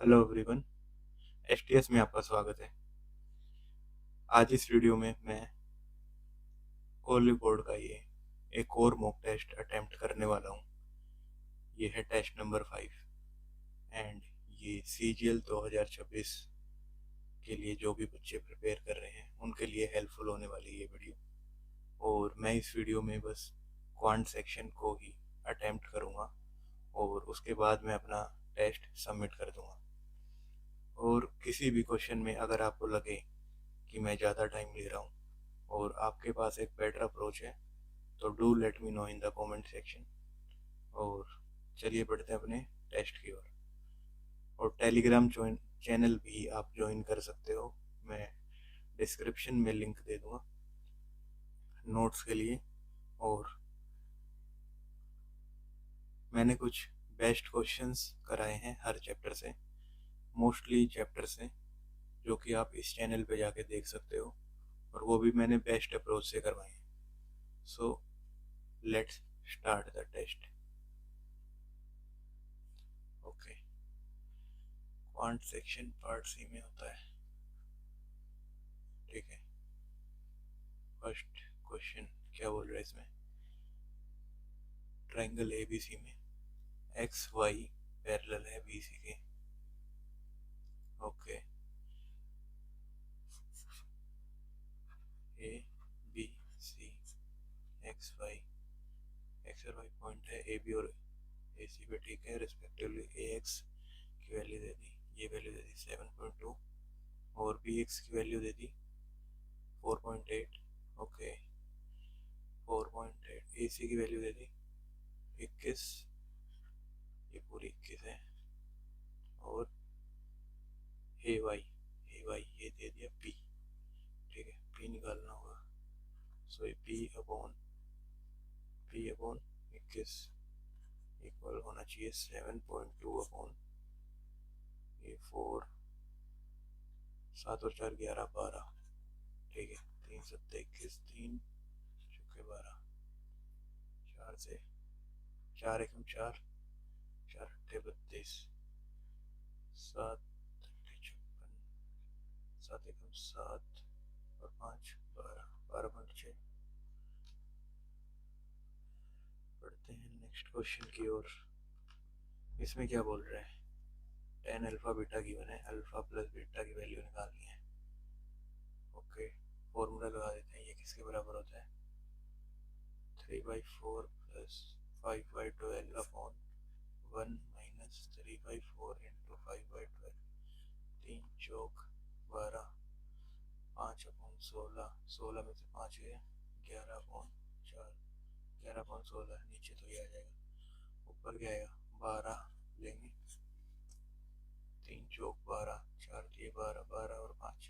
Hello everyone. STS में आपका स्वागत है। आज इस वीडियो में मैं कोली बोर्ड का ये एक और मॉक टेस्ट अटेम्प्ट करने वाला हूँ। ये है टेस्ट नंबर 5 एंड ये CGL 2026 के लिए जो भी बच्चे प्रिपेयर कर रहे हैं उनके लिए हेल्पफुल होने वाली ये वीडियो। और मैं इस वीडियो में बस क्वांट सेक्शन को ही अटेम्प्ट करूँगा और उसके बाद मैं अपना टेस्ट सबमिट कर दूँगा। और किसी भी क्वेश्चन में अगर आपको लगे कि मैं ज़्यादा टाइम ले रहा हूँ और आपके पास एक बेटर अप्रोच है तो do let me know in the comment section. और चलिए बढ़ते हैं अपने टेस्ट की ओर। और टेलीग्राम चैनल भी आप ज्वाइन कर सकते हो, मैं डिस्क्रिप्शन में लिंक दे दूँगा नोट्स के लिए। और मैंने कुछ बेस्ट क्वेश्चंस कराए हैं हर चैप्टर से, मोस्टली चैप्टर से, जो कि आप इस चैनल पे जाके देख सकते हो और वो भी मैंने बेस्ट अप्रोच से करवाए हैं। So let's start the test. Okay, quant section part C में होता है। ठीक है, फर्स्ट क्वेश्चन क्या बोल रहा है इसमें। ट्रायंगल ABC में एक्स वाई पैरेलल है BC के। ओके, ABC एक्स और वाई पॉइंट है AB और AC पे। ठीक है, रिस्पेक्टिवली AX की वैल्यू दे दी, ये वैल्यू दे दी 7.2 और BX की वैल्यू दे दी 4.8। ओके, 4.8 AC की वैल्यू दे दी 21, ये पूरी 21 है। और ए वाई ये दे दिया P। ठीक है, P निकालना होगा। सो ये P अपॉन 21 इक्वल होना चाहिए 7.2 अपॉन ये 4, 7 और 4 11 12। ठीक है, 3 7 21, 3 चौके 12, 4 से 4 एकम 4, 4 अट्ठे 32, 7 अट्ठे 56, 7 एकम 7 और 5 12, 12.6। बढ़ते हैं नेक्स्ट क्वेश्चन की ओर। इसमें क्या बोल रहा है, टेन अल्फा बीटा गिवन है, अल्फा प्लस बीटा की वैल्यू निकालनी है। ओके, फॉर्मूला लगा देते हैं। ये किसके बराबर होता है, 3/4 प्लस 5/12 अपॉन 1 माइनस 3/4 इंटू 5/12। 3 चौक 12, 5 अपॉन 16, 16 में से 5 गया 11 अपॉन 4, 11 अपॉन 16 नीचे तो ये आ जाएगा, ऊपर क्या आएगा 12 लेंगे। 3 चौक 12, 4 दिए 12, 12 और 5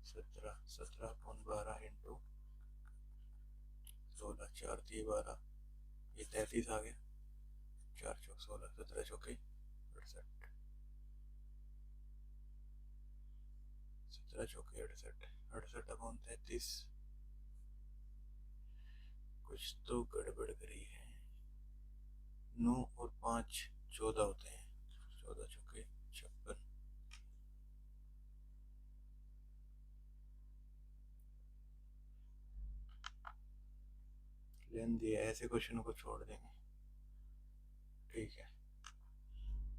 17, 17 अपॉन 12 इंटू 16, 4 दिए 12, ये 33 आ गया। 4 चौक 16, 17 चौके 68, 17 चौके 68, 68 अपॉन 33। कुछ तो गड़बड़ करी है। 9 और 5 14 होते हैं, 14 चौके 56। लेन दिया, ऐसे क्वेश्चनों को छोड़ देंगे। ठीक है,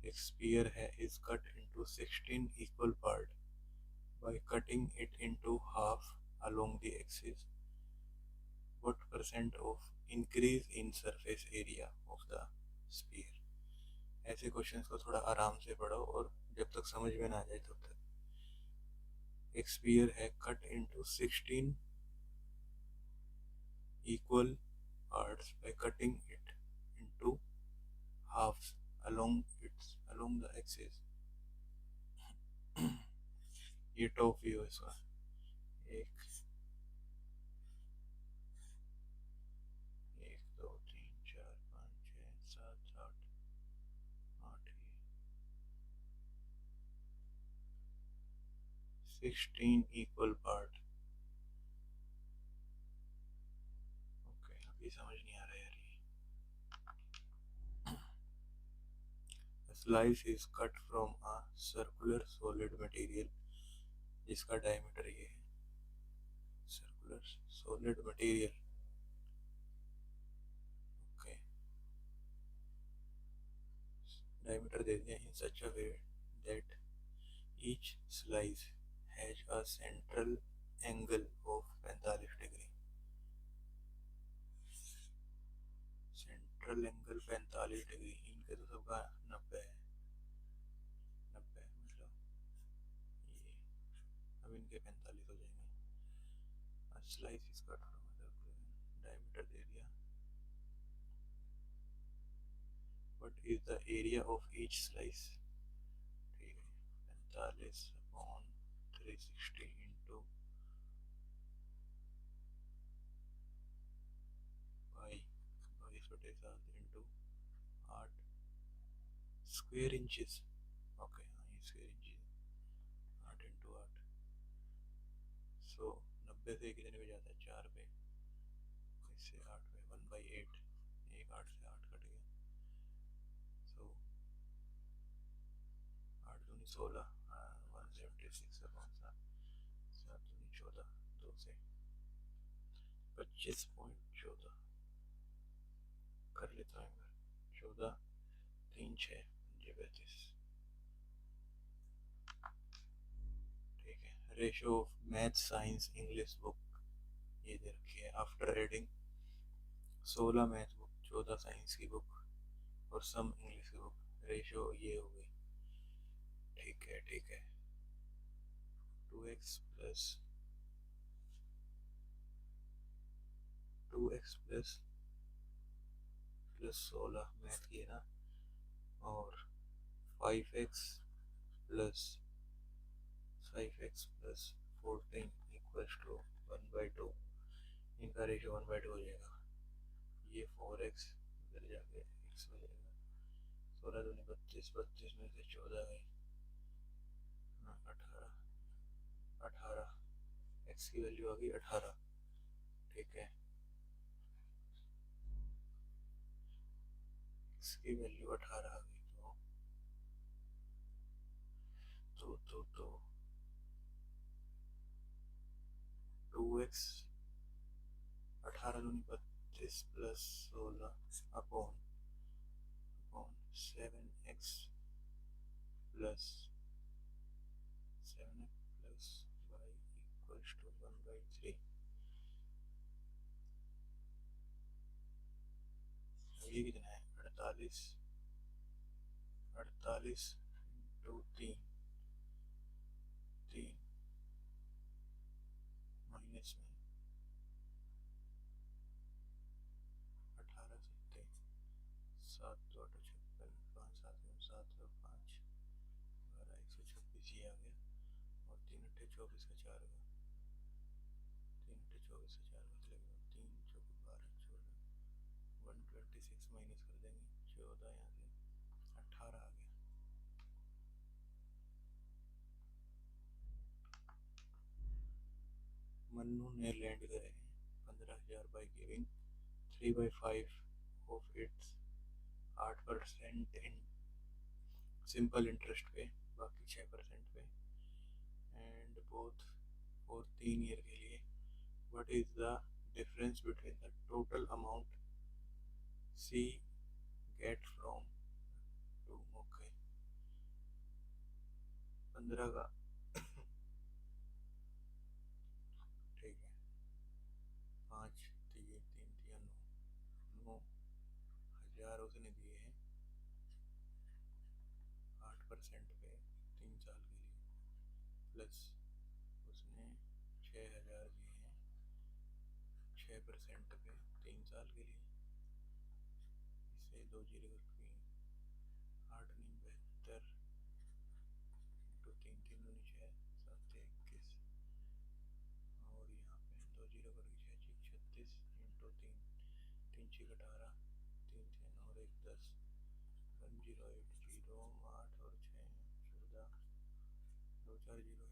एक स्फीयर है is cut into 16 equal part by cutting it into half along the axis. What percent of increase in surface area of the sphere? ऐसे क्वेश्चंस को थोड़ा आराम से पढ़ो और जब तक समझ में ना जाए तब तक। एक स्फीयर है cut into 16 equal parts by cutting it into halves along the axis। ये टॉप व्यू है इसका। एक एक दो तीन चार पाँच छः सात आठ, 16 इक्वल पार्ट। ओके, अभी समझ नहीं आ रहा यार ये। Slice is cut from a circular solid material जिसका डायमीटर ये है, circular solid material. Okay, diameter दे दिया in such a way that each slice has a central angle of 45 degree. Central angle 45 degree, इनके तो सबका 90 है, 90 मतलब ये, अब इनके 45 हो जाएंगे। स्लाइस इसका डायमीटर दे दिया, what is the area of each slice, ठीक है, 45 upon 360 into by 22/7 into 8 square inches. Okay हाँ, ये स्क्वेयर इंचेस, 8 इंटू 8। सो 90 से कितने पे जाता है, 4 पे, इससे 8 पे 1/8, एक 8 से 8 कट गया। सो 8 दूनी 16, 176 अपॉन 7, 7 दूनी 14, 2 से 25.14 कर लेता हूँ, 14 3 6 35, ठीक है। Ratio of math science English book ये दे रखी है, after adding 16 math book, 14 science की बुक और सम इंग्लिश की बुक, रेशो ये हो गई, ठीक है ठीक है। 2x plus 2x plus plus 16 math की है ना, और 5x plus 5x plus 14 equals to 1/2, इनका रेशो 1/2 हो जाएगा। ये 4x इधर जाके x हो जाएगा, 16 दूनी 32, 32 में से 14 गई, हाँ 18, 18 x की वैल्यू आ गई 18, ठीक है, x की वैल्यू 18 आ गई। तो 2x 18 दूनी 32 plus 16 upon 7x plus 7x plus y equals to 1/3। ये कितना है, 48, 48 इंटू 3, 3 माइनस में 18 सत्ते 7 2 8 56, 5 7 7 5 12 126 ये आ गया, और 3 8 24 का 4 का, 3 8 24 का 4 का चलेगा, 3 चौक 12 14, 126 माइनस कर देंगे 14, यहाँ से 18 आ गया। मन्नू ने लैंड करे 15,000 by giving 3/5 of its 8% in simple interest पे, बाकी 6% पे, एंड बोथ फॉर 3 ईयर के लिए। What is the difference between the total amount C get from two, okay 15 का ठीक है, 5 3 3 3 9,000 उसने दिए हैं 8% पे 3 साल के लिए, प्लस उसने 6,000 दिए हैं 6% पे 3 साल के लिए, इसे 2 जीरो करके 8 नहीं 72 इंटू 3 3 दूनी 6 7 21, और यहाँ पे 2 जीरो करके 6 36 इंटू 3 3 6 18 3 6 9 और 1 10 1080 8 और 6 14 2 4 जीरो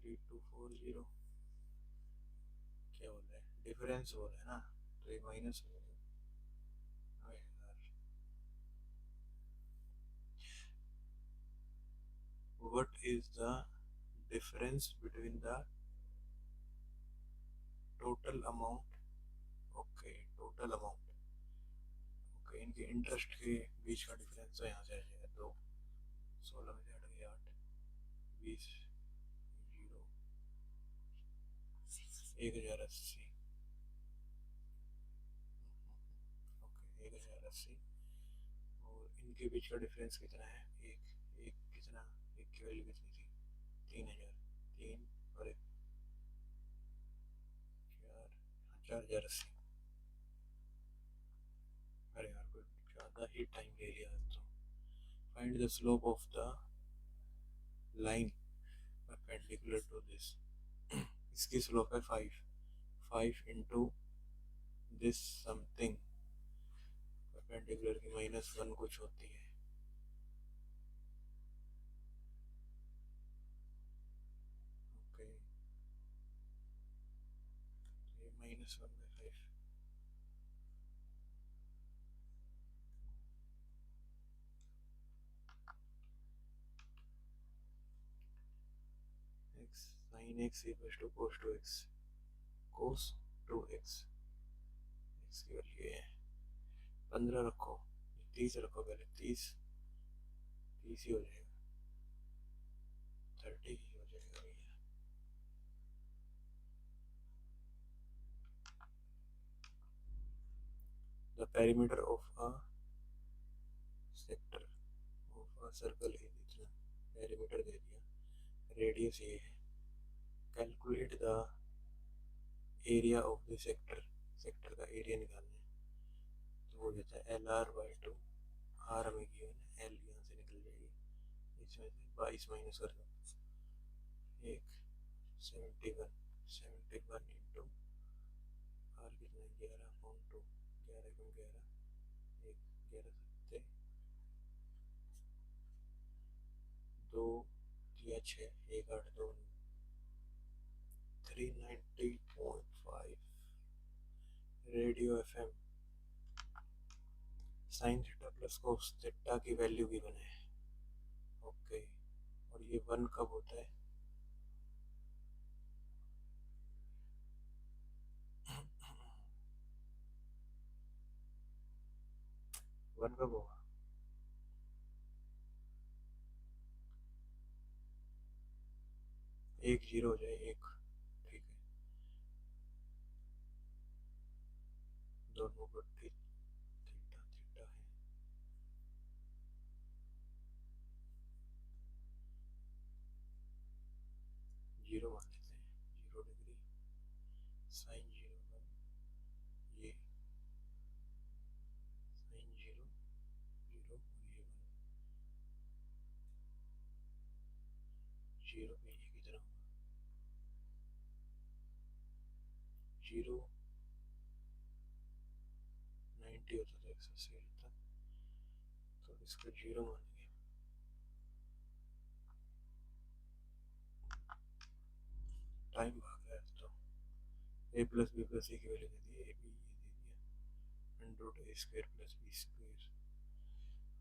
3240, क्या बोल रहे हैं, डिफरेंस बोल रहे हैं ना, तो ये माइनस हो जाएगा। what is the difference between the total amount, okay total amount, okay इनके इंटरेस्ट के बीच का डिफरेंस तो यहाँ से आ जाएगा 2, 16 में से हट गया 8, 20, 0, 1080, ओके 1080, और इनके बीच का डिफरेंस कितना है, एक एक कितना, एक की वैल्यू कितनी थी 3000, 3 और 1 4, 4080। अरे यार कोई ज़्यादा ही टाइम ले लिया तो। Find the slope of the line perpendicular to this, इसकी स्लोप है 5, 5 इंटू दिस समथिंग, परपेंडिकुलर की -1 कुछ होती है, ओके ये -1/5, x sin x equal to cos 2x, cos 2x, x की वैल्यू है 15 रखो, 30 रखो, पहले 30 30 ही हो जाएगा, 30 ही हो जाएगा भैया। The perimeter of a sector of a circle is इतना, पेरीमीटर दे दिया, रेडियस ये है, calculate the area of the sector, sector का एरिया निकालना है, तो वो देता है LR/2, आर हमें गिवन है, एल यहाँ से निकल जाएगी, इसमें से 22 माइनस कर दो, 1 71 इंटू आर कितना है 11/2, 11 गुण 11, 1 11 7 2 दिया 6, 1 8 2 390.5 radio FM, sine theta plus cos theta की वैल्यू गिवन है, ओके और ये 1 कब होता है, वन कब होगा, एक 0 हो जाए, एक ठीक है, दोनों को ठीक थीटा थीटा है, जीरो मान लेते हैं, 0 डिग्री, साइन 0 1, ये साइन 0 0 और ये 1, 0 पे ये कितना होगा, 0 90 होता था, 180 होता, तो इसको 0 मानेंगे, टाइम भाग रहा है तो a plus b plus a की वैल्यू दे दी, ए बी ये दे दिया, under root a square plus b square,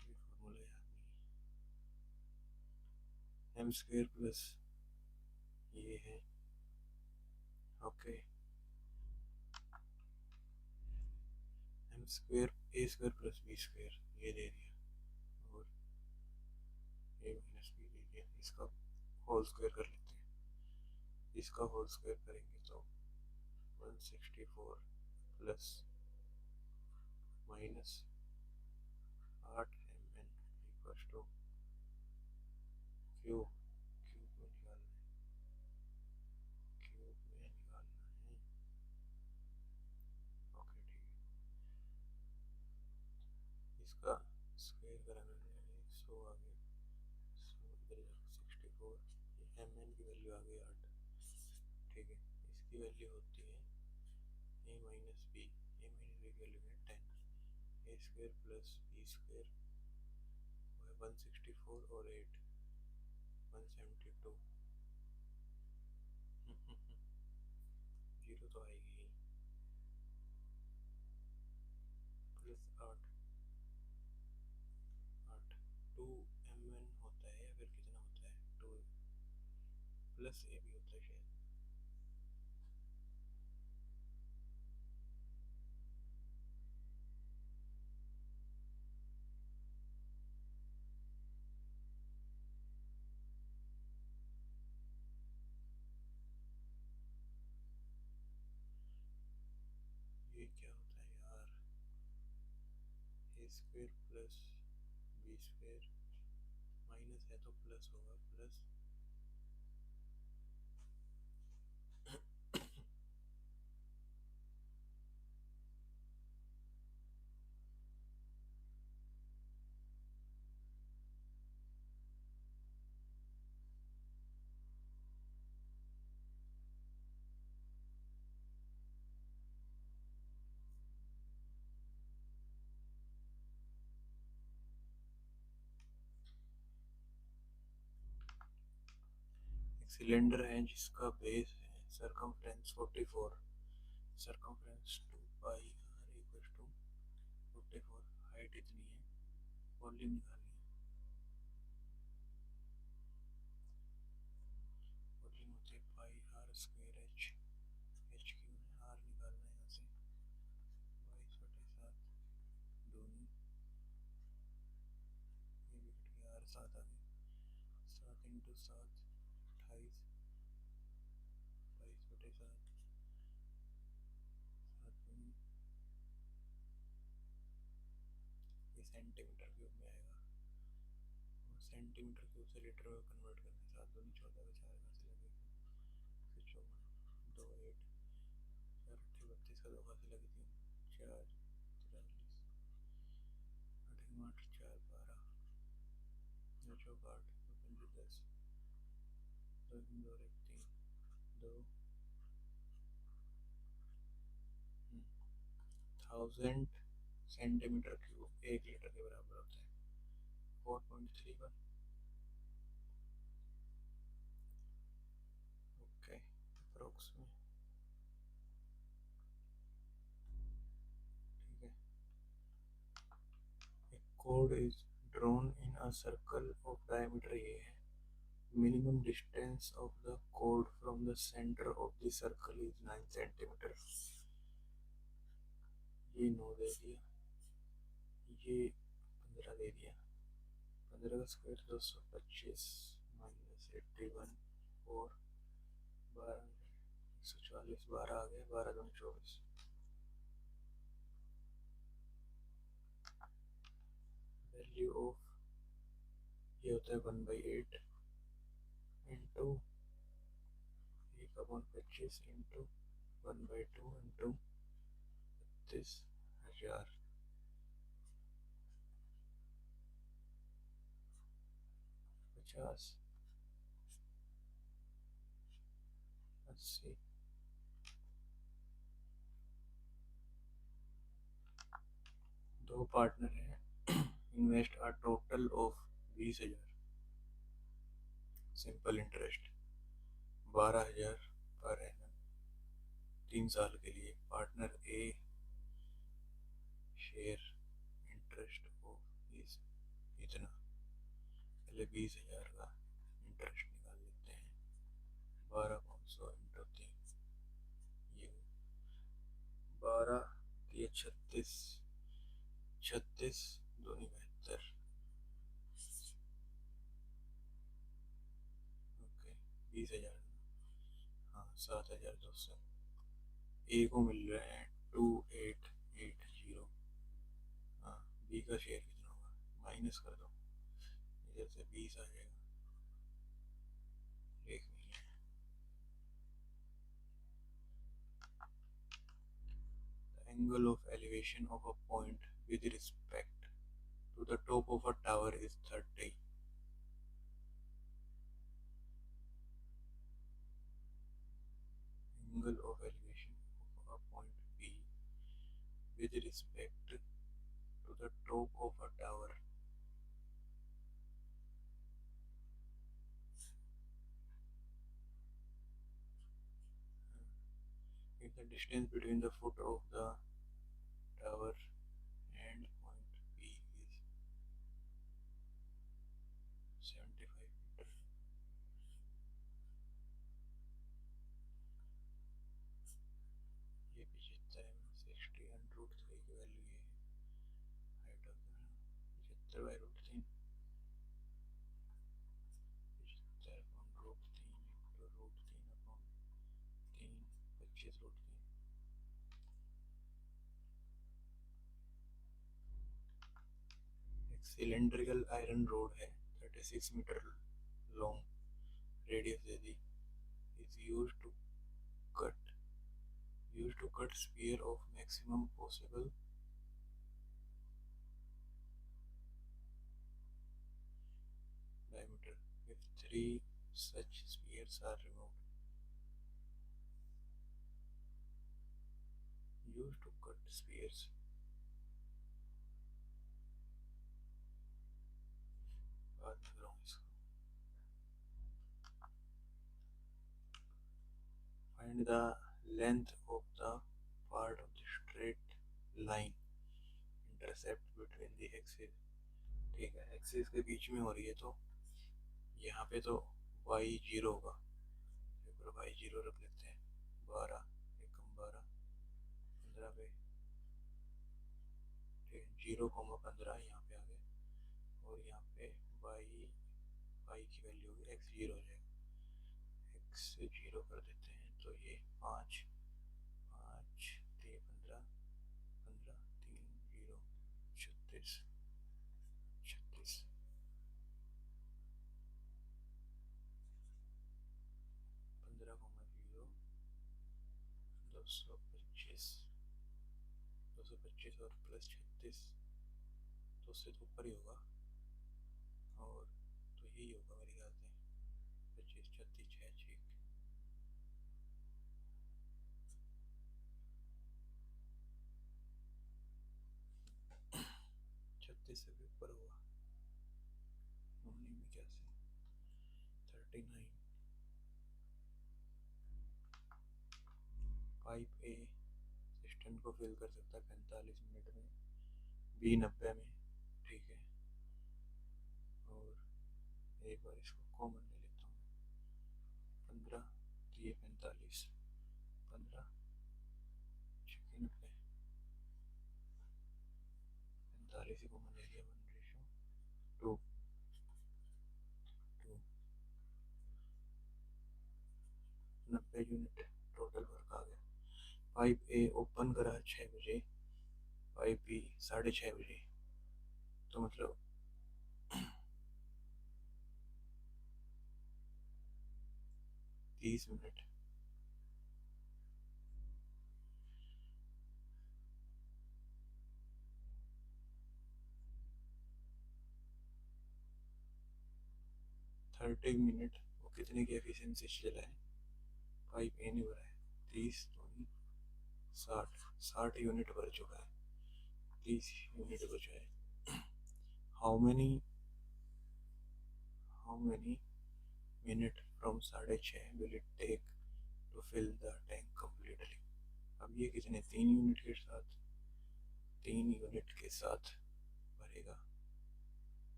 ये फॉर्मूला याद नहीं, एम स्क्वायर प्लस ये है, okay m square a square plus b square ये दे दिया, और ए माइनस बी दे दिया, इसका होल स्क्वायर कर लेते हैं, इसका होल स्क्वायर करेंगे तो 164 plus minus 8 mn equal two cube, cube में निकालना है, क्यूब में निकालना है, ओके ठीक है, इसका स्क्वायर कराना है 100 आ गया, 100 इधर 64, ये mn की वैल्यू आ गई 8, ठीक है, इसकी वैल्यू होती है a minus b, a minus b की वैल्यू है 10, a square plus b square वो है 164 और 8 172, जीरो तो आएगी, प्लस 8 8 2 mn होता है या फिर कितना होता है, 2 प्लस ए भी होता है शायद। ये क्या होता है यार, a square plus b square, minus है तो प्लस होगा, प्लस एक सिलेंडर है जिसका बेस है circumference 44, circumference 2 pi r equal to 44, height इतनी है, वॉल्यूम निकालनी है, वॉल्यूम होती है pi r square h, h क्यू है, आर निकालना है यहाँ से, 22/7 दूनी, ये भी कट गया, आर 7 आ गई, 7 इंटू 7 28, 22/7, 7 दूनी, ये सेंटीमीटर क्यूब में आएगा, और सेंटीमीटर क्यूब से लीटर में कन्वर्ट करना है, 7 दूनी 14 का 4 कहाँ से लगेगा, 54, 2 8, 4 8 32 का 2 कहाँ से लगी, 3 4 43, 8 8 4 12, 9 चौक 8, 2 पंजे 10, 2 2 1 3, 2 1000 सेंटीमीटर क्यूब 1 लीटर के बराबर होता है, 4.31। ओके, अप्रोक्स में ठीक है। एक code is drawn in a circle of diameter ये है, minimum distance of the chord from the center of the circle is 9 centimeter, ये 9 दे दिया, ये 15 दे दिया, 15 का स्क्वायर 225 माइनस 81 और 12 140, 12 आ गया, 12 दूनी 24, वैल्यू ऑफ ये होता है 1/8 इंटू 1/25 इंटू 1/2 इंटू 32,000, 50, 80, दो पार्टनर हैं, invest a total of 20,000, simple interest 12,000 per annum 3 साल के लिए, partner A share interest of इस इतना, पहले 20,000 का इंटरेस्ट निकाल लेते हैं, 12,500 इंटू 3, ये 12 ये 36, 36 दूनी 72, ओके 20,000, हाँ 7,200, ए को मिल रहा है 2880, हाँ बी का शेयर कितना होगा, माइनस कर दो, इधर से 20 आ जाएगा, एक नहीं है। The angle of elevation of a point with respect to the top of a tower is 30. Angle of elevation of a point B with respect to the top of a tower. If the distance between the foot of the tower and point B is 75 meters, cylindrical iron rod है 36 metre long, radius दे दी, is cut used to cut sphere of maximum possible diameter. If three such spheres are removed, used to cut spheres. बाद में कराऊंगा इसको. Find the length of the part of the straight line intercept between the axes. ठीक है, axis के बीच में हो रही है तो यहाँ पे तो y0 होगा, y0 रख लेते हैं 12, एकम 12, 15 पे, ठीक है, 0,15 यहाँ पे आ गए, और यहाँ पे y की वैल्यू होगी x0 हो जाएगा, x0 कर देते हैं तो ये 5, 5 3 15, 15 3 0 36, 36, 15,0 225, 225 और प्लस 36 तो उससे तो ऊपर ही होगा, और तो यही होगा मेरे ख्याल से 25 36 6 6, 36 से भी ऊपर होगा, में क्या से 39. पाइप ए सिस्टम को फिल कर सकता है 45 मिनट में, बी 90 में, ठीक है, और एक बार इसको कॉमन ले लेता हूँ, 15 तो ये 45, 15 6 90, 45 ही कॉमन ले लिया, 1:2, 90 यूनिट टोटल वर्क आ गया. पाइप ए ओपन करा 6 बजे, पाइप बी 6:30 बजे, तो मतलब 30 मिनट. थर्टी मिनट वो कितने की एफिशिएंसी से चला है, पाइप ए नहीं भरा है, 30 दूनी 60 यूनिट भर चुका है, 30 यूनिट बचा है. How many minute from 6:30 will it take to fill the tank completely. अब ये कितने 3 यूनिट के साथ, 3 यूनिट के साथ भरेगा,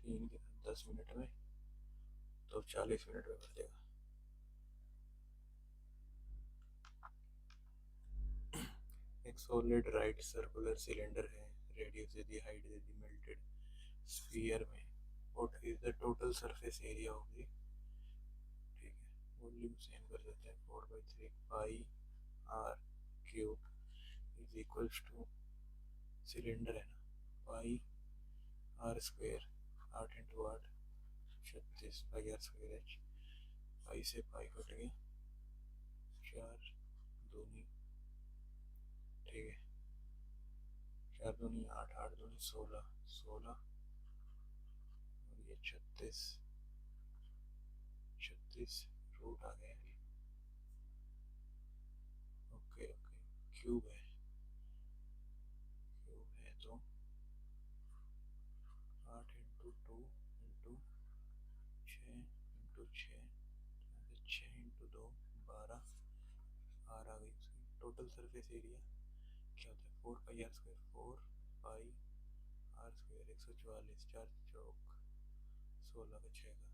3 के साथ 10 मिनट में, तो 40 मिनट में भर देगा. एक सॉलिड राइट सर्कुलर सिलेंडर है, रेडियस दे दी, हाइट दे दी, मेल्टेड स्फीयर में what is the total surface area of the, ठीक है, वॉल्यूम सेम कर देते हैं, 4/3 pi r cube is equals to, cylinder है ना, pi r square, 8 into 8 36 pi r square h, pi से पाई कट गया, 4 दूनी, ठीक है, 4 दूनी 8, 8 दूनी 16, 16 और ये 36, 36 रूट आ गया. ओके ओके, क्यूब है, तो 8 into 2 into 6 into 6, 6 into 2 12, r आ गई उसकी. टोटल सरफेस एरिया क्या होता है, 4 pi r square, 4 pi r square 144, 4 चौक 16 का 6 का,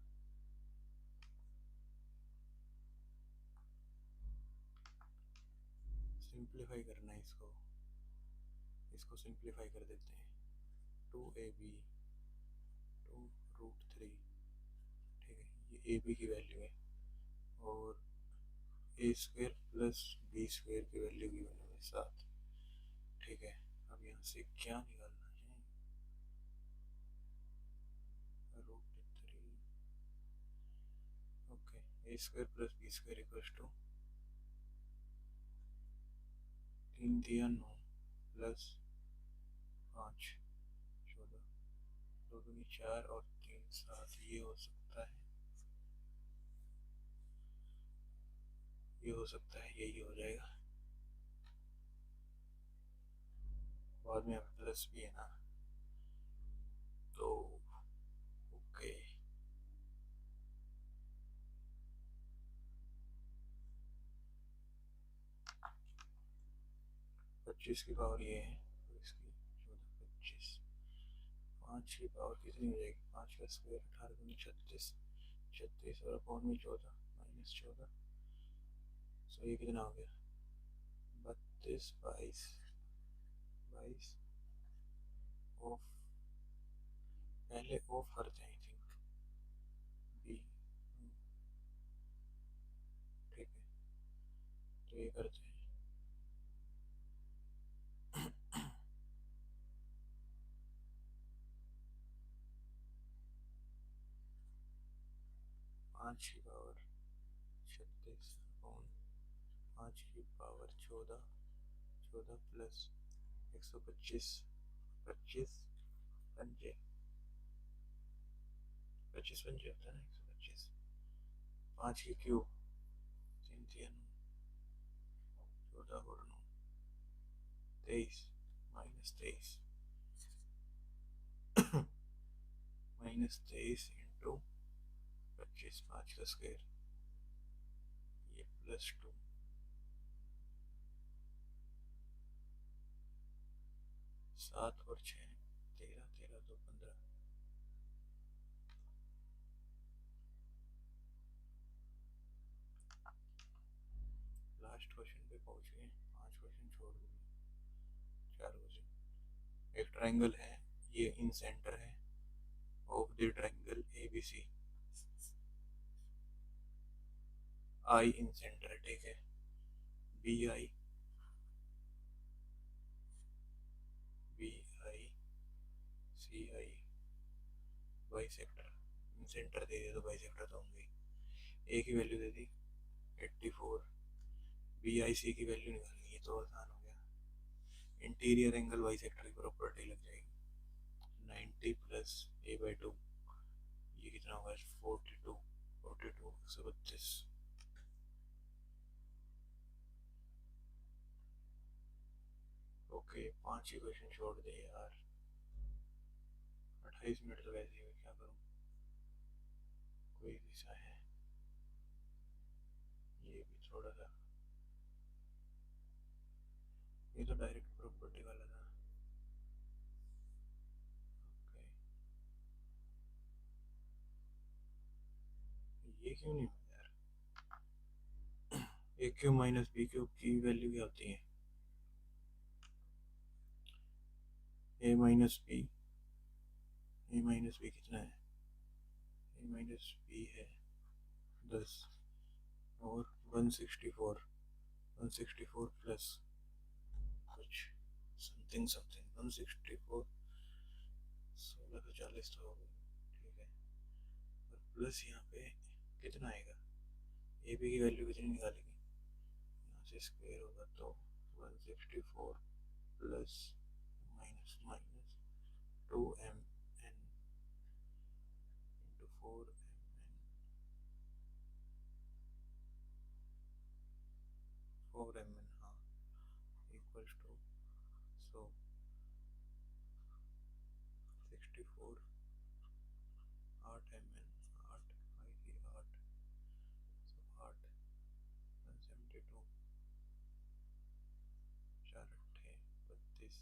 सिंप्लीफाई करना है इसको, इसको सिंप्लीफाई कर देते हैं, 2ab 2√3, ठीक है, ये ए बी की वैल्यू है, और ए स्क्वायर प्लस बी स्क्वायर की वैल्यू की वैल्यू है 7, ठीक है. अब यहाँ से क्या निकालना है, a square plus b square equals to 3 दिया 9 प्लस 5 14 2 दूनी 4 और 3 7 ये हो सकता है, ये हो सकता है, यही हो जाएगा। बाद में प्लस भी है ना, तो ओके। 25 की पावर ये है, तो इसकी 14 25 5 की पावर कितनी हो जाएगी, 5 का स्क्वायर 18 दूनी 36 36 और अपॉन में 14 माइनस 14, सो ये कितना हो गया 32 22 22 ऑफ, पहले ऑफ करते हैं आई थिंक बी, ठीक है तो ये करते हैं 5 की पावर 36 अपॉन 5 की पावर 14 14 प्लस 125 25 पंजे 25 पंजे होता है ना 125, 5 की क्यूब 3 3 14 और 9 23 माइनस 23 माइनस 23 इंटू 25 5 का स्क्वायर, ये प्लस 2 7 और 6 13 13 2 15, लास्ट क्वेश्चन पे पहुंच गए, 5 क्वेश्चन छोड़ दिए, 4 क्वेश्चन। एक ट्रायंगल है, ये इन सेंटर है of the triangle ABC, I incentre, ठीक है, BI BI CI bisector, incentre दे दिया तो बाई सेक्टर तो होंगे, ए की वैल्यू दे दी 84, BIC की वैल्यू निकालनी है तो आसान हो गया, इंटीरियर एंगल बाई सेक्टर की प्रॉपर्टी लग जाएगी 90 प्लस A/2, ये कितना होगा 42 42 132, ओके 5 ही क्वेश्चन छोड़ दे यार, 28 मिनट तो वैसे ही, क्या करूँ, कोई दिशा है, ये भी थोड़ा सा, ये तो डायरेक्ट प्रॉपर्टी वाला था, ओके ये क्यों नहीं हुआ यार, ए क्यूब माइनस बी क्यूब की वैल्यू क्या होती है, ए माइनस बी कितना है, ए माइनस बी है 10 और 164 164 प्लस कुछ समथिंग समथिंग 164 1640 तो हो गई, ठीक है, और प्लस यहाँ पे कितना आएगा, ए बी की वैल्यू कितनी निकालेंगे, यहाँ से स्क्वायर होगा तो 164 plus minus minus 2mn into 4mn हाँ इक्वल्स टू, सो 64 8mn 8 5 की 8, सो 8 172 4 8 32,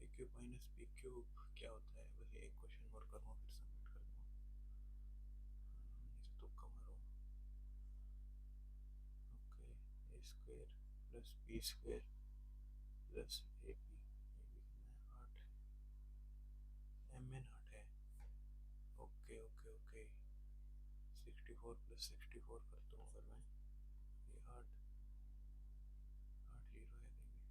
ए क्यूब माइनस बी क्यूब क्या होता है, बस एक क्वेश्चन और करूँगा फिर सबमिट कर दूँगा, इसे तुक्का मारो, okay a square plus b square plus a b, कितना है 8 mn 8 है, ओके ओके ओके 64 प्लस 64 करता हूँ अगर मैं, ये 8 8 जीरो है कहीं नहीं,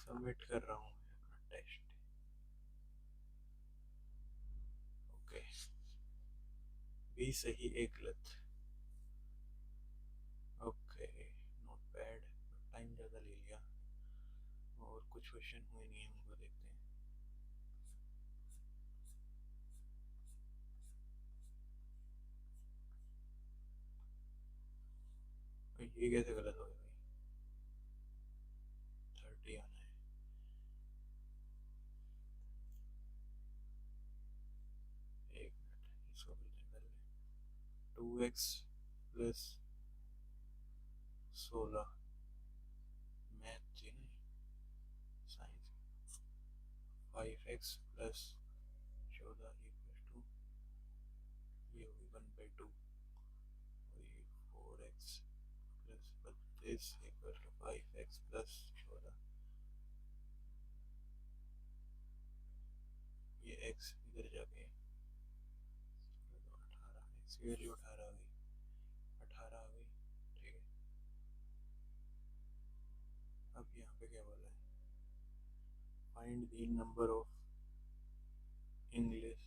सबमिट कर रहा हूँ मैं अपना टेस्ट। ओके, 20 सही 1 गलत। ओके, नॉट बैड, टाइम ज़्यादा ले लिया। और कुछ क्वेश्चन हुए नहीं हैं, उनको देखते हैं। ये कैसे गलत हो गया भाई? 30 आना है। एक मिनट, इसको फिर कर ले। 2x प्लस 16, मैथ थी नहीं, science. 5x plus 14 equal to, ये होगी 1/2। वही 4x plus 32 equal to 5x plus 14। ये x इधर जाके 18, x की वैल्यू 18 आ गई, 18 आ गई। ठीक है, अब यहाँ पे क्या बोला है? Find the number of English.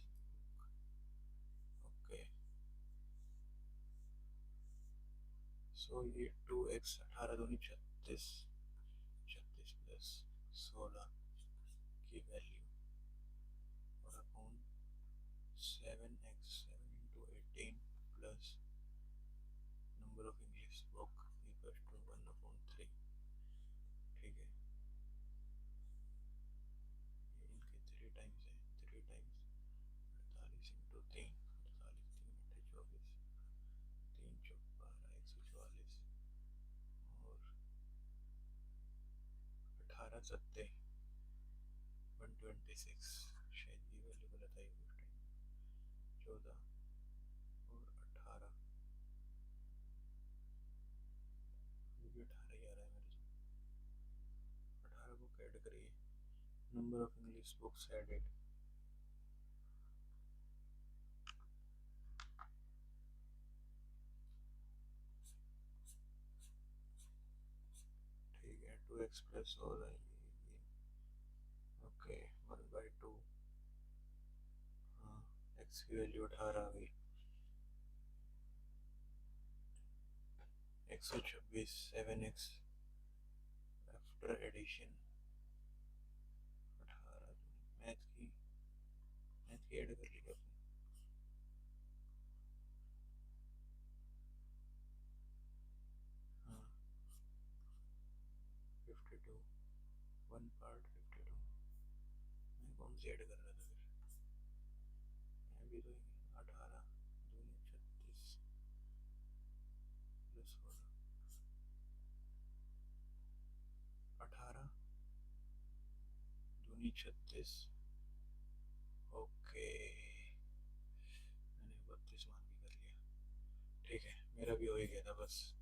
Okay, so ये 2x, 18 दूनी 36, 36 प्लस 16 की वैल्यू और upon 7x, 7 into 18 plus number of English book equal to 1/3। ठीक है, ये इनके 3 टाइम्स है, 3 टाइम्स 48 इंटू 3, 48, 3 इंटू 24, 3 चौक 12, 144 और 18 सत्ते 126। शायद ये वैल्यू गलत आई उस टाइम। 14 और 18, ये भी 18 ही आ रहा है मेरे से। 18 बुक ऐड करिए, number of English books added. ठीक है, 2x प्लस हो रहा है ये। ओके, 1/2। हाँ, x की वैल्यू 18 आ गई। 126, 7x आफ्टर एडिशन। 18 मैथ की ऐड कर ली अपनी। हाँ, 52, 1 पार्ट 52। मैं कौन सी ऐड कर रहा था फिर? मैं भी तो 18 दूनी 36 प्लस 16, 18 दूनी 36। ओके, मैंने 32 मान के कर लिया। ठीक है, मेरा भी हो ही गया था बस।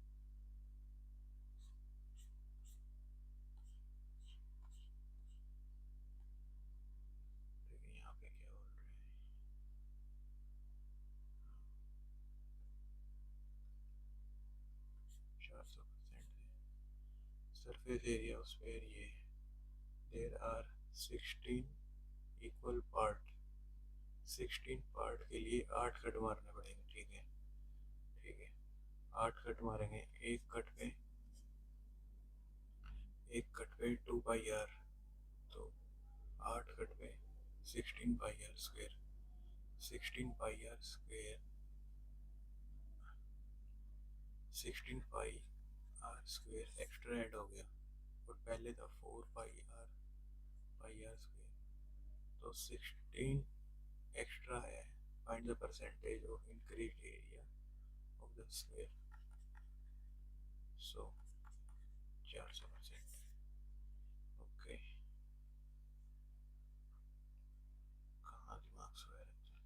ठीक है, यहाँ पे क्या बोल रहे हैं? 400% है सरफेस एरिया उस पर। ये there are 16 equal part, 16 part के लिए 8 कट मारने पड़ेंगे। ठीक है, ठीक है, 8 कट मारेंगे। एक कट पे 2 पाई आर, तो 8 कट पे 16 pi r square, 16 pi r square, 16 pi r square extra add हो गया और पहले था 4 पाई आर स्क्वेयर, तो 16 एक्स्ट्रा है। Find the percentage of increase area of the square. So 400%। Okay, कहाँ दिमाग सोया रहता है?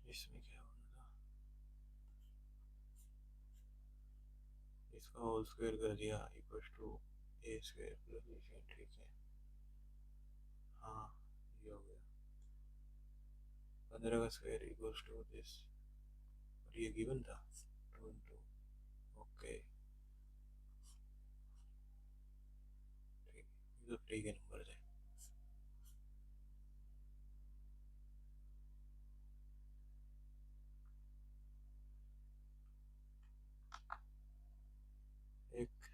इसमें क्या होना था? इसका होल स्क्वायर कर दिया equal to a square plus b square. ठीक है, हाँ, ये हो गया। 15 का स्क्वायर इक्वल टू दिस, और ये गिवन था टू इंटू, ओके ठीक, ये तो ठीक है नंबर है। एक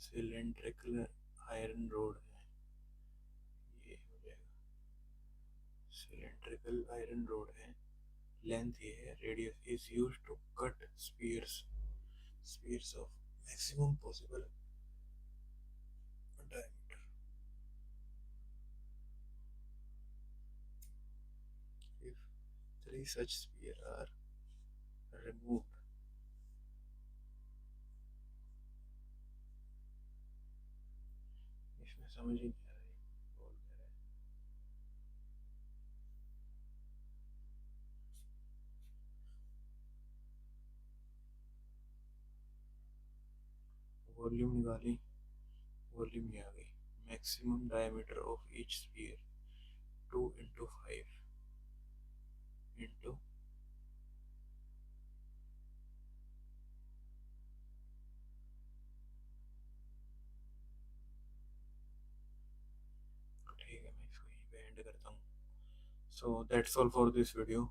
सिलेंड्रिकल आयरन रोड है, ये हो जाएगा सिलेंड्रिकल आयरन रोड है, लेंथ ये है, radius is use to cut spheres of maximum possible diameter. If three such spheres are removed, इसमें समझ ही नहीं आ रही बोल क्या रहा है। वॉल्यूम निकाली, वॉल्यूम ये आ गई, maximum diameter of each sphere 2 into 5 into, ठीक है मैं इसको यहीं पे एंड करता हूँ। So that's all for this video.